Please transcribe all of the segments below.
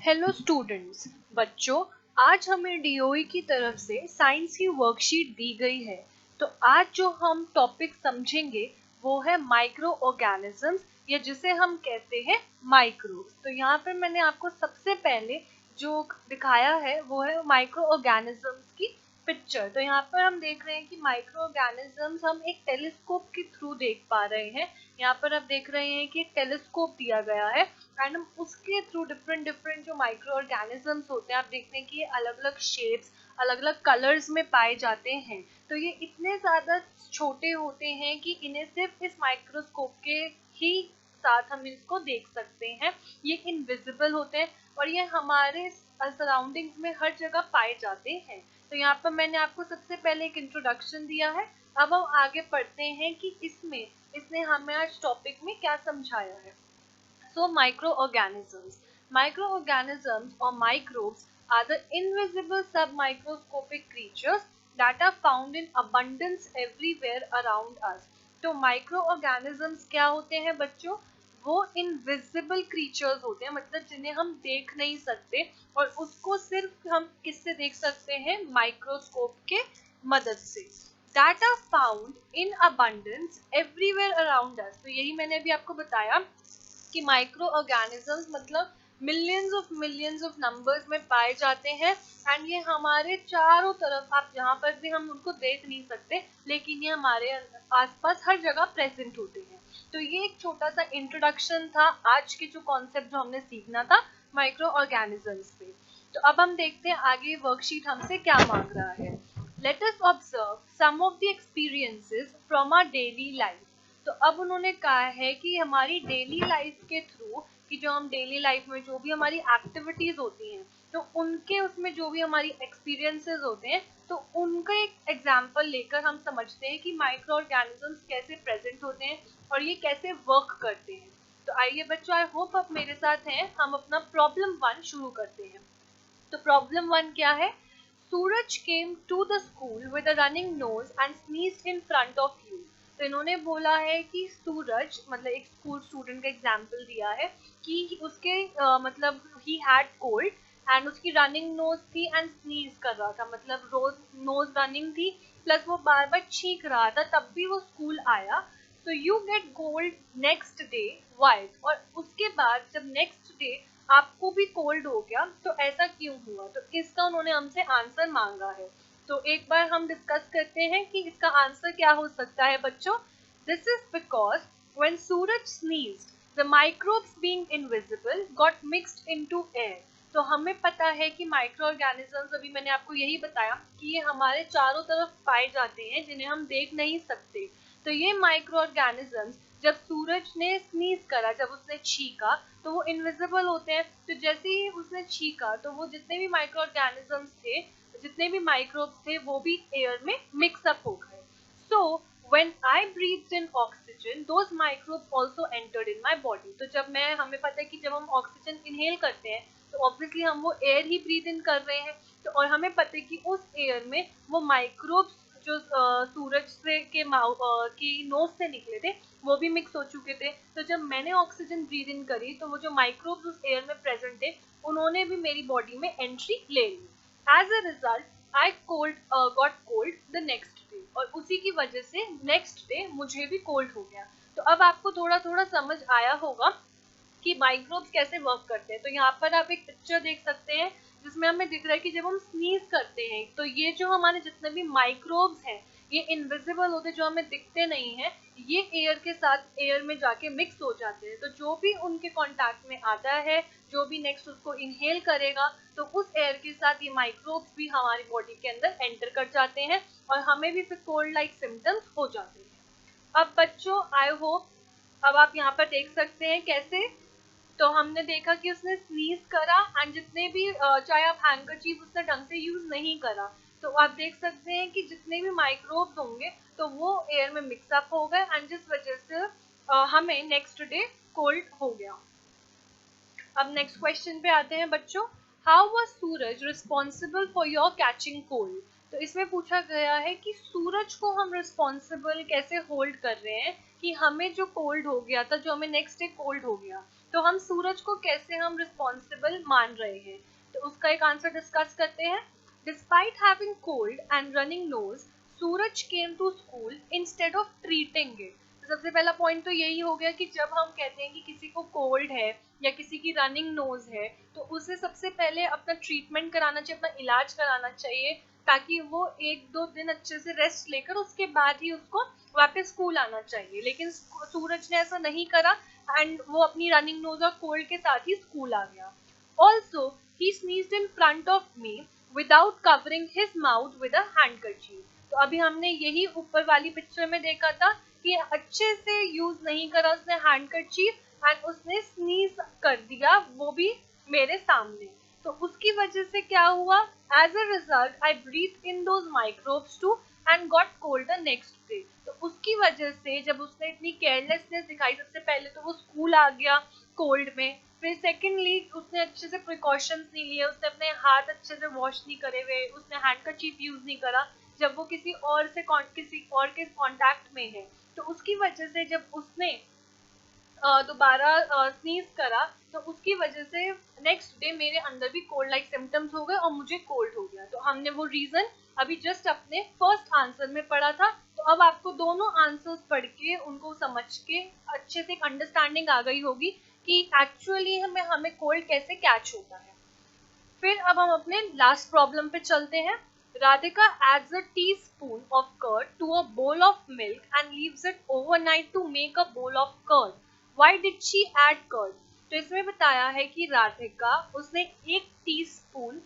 Hello students, बच्चों आज हमें डीओई की तरफ से साइंस की वर्कशीट दी गई है। तो आज जो हम टॉपिक समझेंगे वो है माइक्रो ऑर्गेनिजम्स या जिसे हम कहते हैं माइक्रोब्स। तो यहाँ पर मैंने आपको सबसे पहले जो दिखाया है वो है माइक्रो ऑर्गेनिजम्स की पिक्चर। तो यहाँ पर हम देख रहे हैं कि माइक्रो ऑर्गेनिजम्स हम एक टेलीस्कोप के थ्रू देख पा रहे हैं। यहाँ पर आप देख रहे हैं कि एक टेलीस्कोप दिया गया है एंड हम उसके थ्रू डिफरेंट डिफरेंट जो माइक्रो ऑर्गेनिजम्स होते हैं आप देखते हैं कि ये अलग अलग शेप्स अलग अलग कलर्स में पाए जाते हैं। तो ये इतने ज़्यादा छोटे होते हैं कि इन्हें सिर्फ इस माइक्रोस्कोप के ही साथ हम इसको देख सकते हैं। ये इनविजिबल होते हैं और ये हमारे सराउंडिंग्स में हर जगह पाए जाते हैं। तो यहाँ पर मैंने आपको सबसे पहले एक इंट्रोडक्शन दिया है। अब हम आगे पढ़ते हैं कि इसने हमें आज टॉपिक में क्या समझाया है। So microorganisms. Microorganisms or microbes are the invisible submicroscopic creatures that are found in abundance everywhere around us. तो microorganisms क्या होते हैं बच्चों? वो इनविजिबल क्रीचर्स होते हैं, मतलब जिन्हें हम देख नहीं सकते और उसको सिर्फ हम किससे देख सकते हैं? माइक्रोस्कोप के मदद से। That are found in abundance everywhere around us. तो यही मैंने अभी आपको बताया कि माइक्रो ऑर्गेनिजम्स मतलब मिलियंस ऑफ नंबर्स में पाए जाते हैं एंड ये हमारे चारों तरफ, आप जहाँ पर भी हम उनको देख नहीं सकते लेकिन ये हमारे आसपास हर जगह प्रेजेंट होते हैं। तो ये एक छोटा सा इंट्रोडक्शन था आज के जो कॉन्सेप्ट जो हमने सीखना था माइक्रो ऑर्गेनिजम्स पे। तो अब हम देखते हैं आगे वर्कशीट हमसे क्या मांग रहा है। Let us observe some of the experiences from our daily life. तो अब उन्होंने कहा है कि हमारी डेली लाइफ के थ्रू कि जो हम डेली लाइफ में जो भी हमारी एक्टिविटीज होती हैं तो उनके उसमें जो भी हमारी एक्सपीरियंसेस होते हैं तो उनका एक एग्जाम्पल लेकर हम समझते हैं कि माइक्रो ऑर्गेनिजम्स कैसे प्रेजेंट होते हैं और ये कैसे वर्क करते हैं। तो आइए बच्चों, आई होप आप मेरे साथ हैं। हम अपना प्रॉब्लम 1 शुरू करते हैं। तो प्रॉब्लम 1 क्या है? Suraj came to the school with a running nose and sneezed in front of you. तो इन्होंने बोला है कि सूरज, मतलब एक स्कूल स्टूडेंट का एग्जाम्पल दिया है कि उसके मतलब ही हैड कोल्ड एंड उसकी रनिंग नोज थी एंड स्नीज कर रहा था, मतलब रोज नोज रनिंग थी प्लस वो बार बार छींक रहा था, तब भी वो स्कूल आया। तो you get cold next day why, और उसके बाद जब नेक्स्ट डे आपको भी कोल्ड हो गया तो ऐसा क्यों हुआ? तो इसका उन्होंने हमसे आंसर मांगा है। तो एक बार हम डिस्कस करते हैं कि इसका आंसर क्या हो सकता है बच्चों। This is because when Suraj sneezed the microbes being invisible got mixed into air. तो हमें पता है कि माइक्रो ऑर्गेनिजम्स, अभी मैंने आपको यही बताया कि ये हमारे चारों तरफ पाए जाते हैं जिन्हें हम देख नहीं सकते। तो ये माइक्रो ऑर्गेनिजम्स जब सूरज ने स्नीज करा, जब उसने छींका तो वो इनविजिबल होते हैं। तो जैसे ही उसने छींका तो वो जितने भी माइक्रो ऑर्गेनिजम्स थे, जितने भी माइक्रोब्स थे वो भी एयर में मिक्स अप हो गए। So when I breathed in oxygen those microbes also entered in my body. तो हमें पता है कि जब हम ऑक्सीजन इनहेल करते हैं तो ऑब्वियसली हम वो एयर ही ब्रीथ इन कर रहे हैं। तो और हमें पता है कि उस एयर में वो माइक्रोब्स जो सूरज से की नोज से निकले थे वो भी मिक्स हो चुके थे। तो जब मैंने ऑक्सीजन ब्रीथ इन करी तो वो जो माइक्रोब्स उस एयर में प्रेजेंट थे उन्होंने भी मेरी बॉडी में एंट्री ले ली। As a result I got cold the next day, और उसी की वजह से नेक्स्ट डे मुझे भी कोल्ड हो गया। तो अब आपको थोड़ा थोड़ा समझ आया होगा कि माइक्रोब्स कैसे वर्क करते हैं। तो यहाँ पर आप एक पिक्चर देख सकते हैं जिसमें हमें दिख रहा है कि जब हम स्नीज करते हैं तो ये जो हमारे जितने भी माइक्रोब्स हैं ये इनविजिबल होते हैं, जो हमें दिखते नहीं हैं, ये एयर के साथ एयर में जाके मिक्स हो जाते हैं। तो जो भी उनके कांटेक्ट में आता है, जो भी नेक्स्ट उसको इनहेल करेगा, तो उस एयर के साथ ये माइक्रोब्स भी हमारी बॉडी के अंदर एंटर कर जाते हैं और हमें भी फिर कोल्ड लाइक सिम्टम्स हो जाते हैं। अब बच्चों आई होप अब आप यहाँ पर देख सकते हैं कैसे। तो हमने देखा कि उसने स्नीज करा एंड जितने भी चाहे आप हैंकरचीफ उसने ढंग से यूज नहीं करा तो आप देख सकते हैं कि जितने भी माइक्रोब्स होंगे तो वो एयर में मिक्सअप हो गए एंड जिस वजह से हमें नेक्स्ट डे कोल्ड हो गया। अब नेक्स्ट क्वेश्चन पे आते हैं बच्चों। How was Suraj responsible for your catching cold? तो इसमें पूछा गया है कि सूरज को हम रिस्पॉन्सिबल कैसे होल्ड कर रहे हैं कि हमें जो कोल्ड हो गया था, जो हमें नेक्स्ट डे कोल्ड हो गया, तो हम सूरज को कैसे हम रिस्पॉन्सिबल मान रहे हैं, तो उसका एक आंसर डिस्कस करते हैं। Despite having cold and running nose, Suraj came to school instead of treating it. सबसे पहला पॉइंट तो यही हो गया कि जब हम कहते हैं कि किसी को कोल्ड है या किसी की रनिंग नोज है, तो उसे सबसे पहले अपना ट्रीटमेंट कराना चाहिए, अपना इलाज कराना चाहिए, ताकि वो 1-2 दिन अच्छे से रेस्ट लेकर उसके बाद ही उसको वापस स्कूल आना चाहिए। लेकिन सूरज ने ऐसा नहीं करा एंड वो अपनी रनिंग नोज और कोल्ड के साथ ही स्कूल आ गया। Also he sneezed in front of me without covering his mouth with a handkerchief. तो अभी हमने यही ऊपर वाली पिक्चर में देखा था कि अच्छे से यूज नहीं करा उसने हैंडकरचीफ एंड उसने स्नीज कर दिया, वो भी मेरे सामने। तो उसकी वजह से क्या हुआ, as a result I breathe in those microbes too and got cold the next day. तो उसकी वजह से जब उसने इतनी केयरलेसनेस दिखाई, सबसे पहले तो वो स्कूल आ गया कोल्ड में, फिर सेकेंडली उसने अच्छे से प्रिकॉशंस नहीं लिए, उसने अपने हाथ अच्छे से वॉश नहीं करे हुए, उसने हैंडकरचीफ यूज नहीं करा जब वो किसी और के कांटेक्ट में है। तो उसकी वजह से जब उसने दोबारा स्नीज करा, तो उसकी वजह से नेक्स्ट डे मेरे अंदर भी कोल्ड लाइक सिम्टम्स हो गए और मुझे कोल्ड हो गया। तो हमने वो रीजन अभी जस्ट अपने फर्स्ट आंसर में पढ़ा था। तो अब आपको दोनों आंसर्स पढ़ के उनको समझ के अच्छे से एक अंडरस्टैंडिंग आ गई होगी कि एक्चुअली हमें कोल्ड कैसे कैच होता है। फिर अब हम अपने लास्ट प्रॉब्लम पे चलते हैं। Radhika adds a teaspoon of curd to a bowl of milk and leaves it overnight to make a bowl of curd. Why did she add curd? तो इसमें बताया है कि राधिका उसने 1 टीस्पून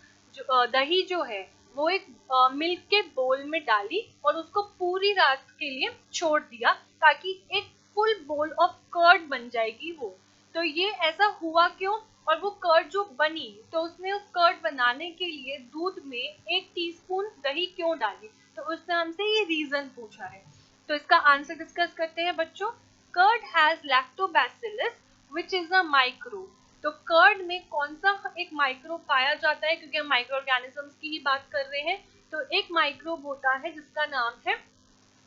दही जो है वो एक मिल्क के बोल में डाली और उसको पूरी रात के लिए छोड़ दिया ताकि एक फुल बोल ऑफ कर्ड बन जाएगी वो। तो ये ऐसा हुआ क्यों, और वो कर्ड जो बनी, तो उसने उस कर्ड बनाने के लिए दूध में 1 टीस्पून दही क्यों डाली, तो उसने हमसे ये रीजन पूछा है। तो इसका आंसर डिस्कस करते हैं बच्चों। Curd has lactobacillus which is a microbe. तो कर्ड में कौन सा एक माइक्रोब पाया जाता है, क्योंकि हम माइक्रो ऑर्गेनिजम्स की ही बात कर रहे हैं, तो एक माइक्रोब होता है जिसका नाम है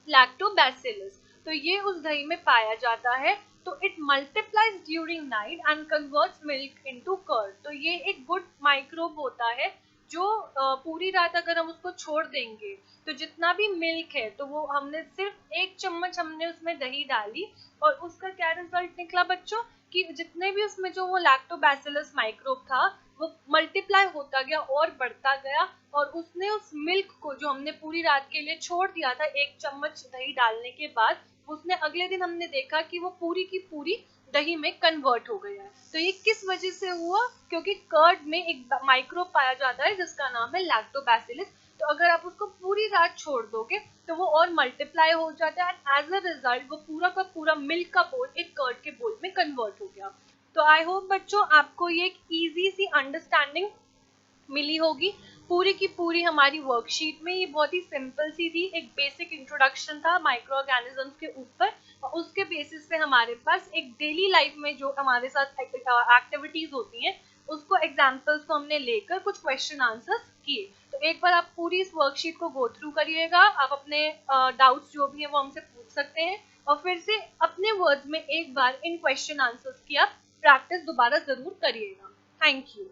लैक्टोबैसिलस। तो ये उस दही में पाया जाता है। तो it multiplies during night and converts milk into curd. तो ये एक गुड माइक्रोब होता है जो पूरी रात अगर हम उसको छोड़ देंगे तो जितना भी मिल्क है, तो वो हमने सिर्फ 1 चम्मच हमने उसमें दही डाली और उसका क्या रिजल्ट निकला बच्चों, कि जितने भी उसमें जो वो लैक्टोबैसिलस माइक्रोब था वो मल्टीप्लाई होता गया और बढ़ता गया, और उसने उस मिल्क को जो हमने पूरी रात के लिए छोड़ दिया था 1 चम्मच दही डालने के बाद, उसने अगले दिन हमने देखा कि वो पूरी की पूरी दही में कन्वर्ट हो गया है। तो ये किस वजह से हुआ, क्योंकि कर्ड में एक माइक्रोब पाया जाता है जिसका नाम है लैक्टोबैसिलस। तो अगर आप उसको पूरी रात छोड़ दोगे तो वो और मल्टीप्लाई हो जाता है एंड एज अ रिजल्ट वो पूरा का पूरा मिल्क का बोल एक कर्ड के बोल में कन्वर्ट हो गया। तो आई होप बच्चों आपको ये एक इजी सी अंडरस्टैंडिंग मिली होगी। पूरी की पूरी हमारी वर्कशीट में ये बहुत ही सिंपल सी थी, एक बेसिक इंट्रोडक्शन था माइक्रो ऑर्गेनिजम्स के ऊपर, और उसके बेसिस पे हमारे पास एक डेली लाइफ में जो हमारे साथ एक्टिविटीज होती हैं उसको एग्जाम्पल्स को हमने लेकर कुछ क्वेश्चन आंसर्स किए। तो एक बार आप पूरी इस वर्कशीट को गो थ्रू करिएगा, आप अपने डाउट्स जो भी है वो हमसे पूछ सकते हैं, और फिर से अपने वर्ड्स में एक बार इन क्वेश्चन आंसर्स की आप प्रैक्टिस दोबारा जरूर करिएगा। Thank you.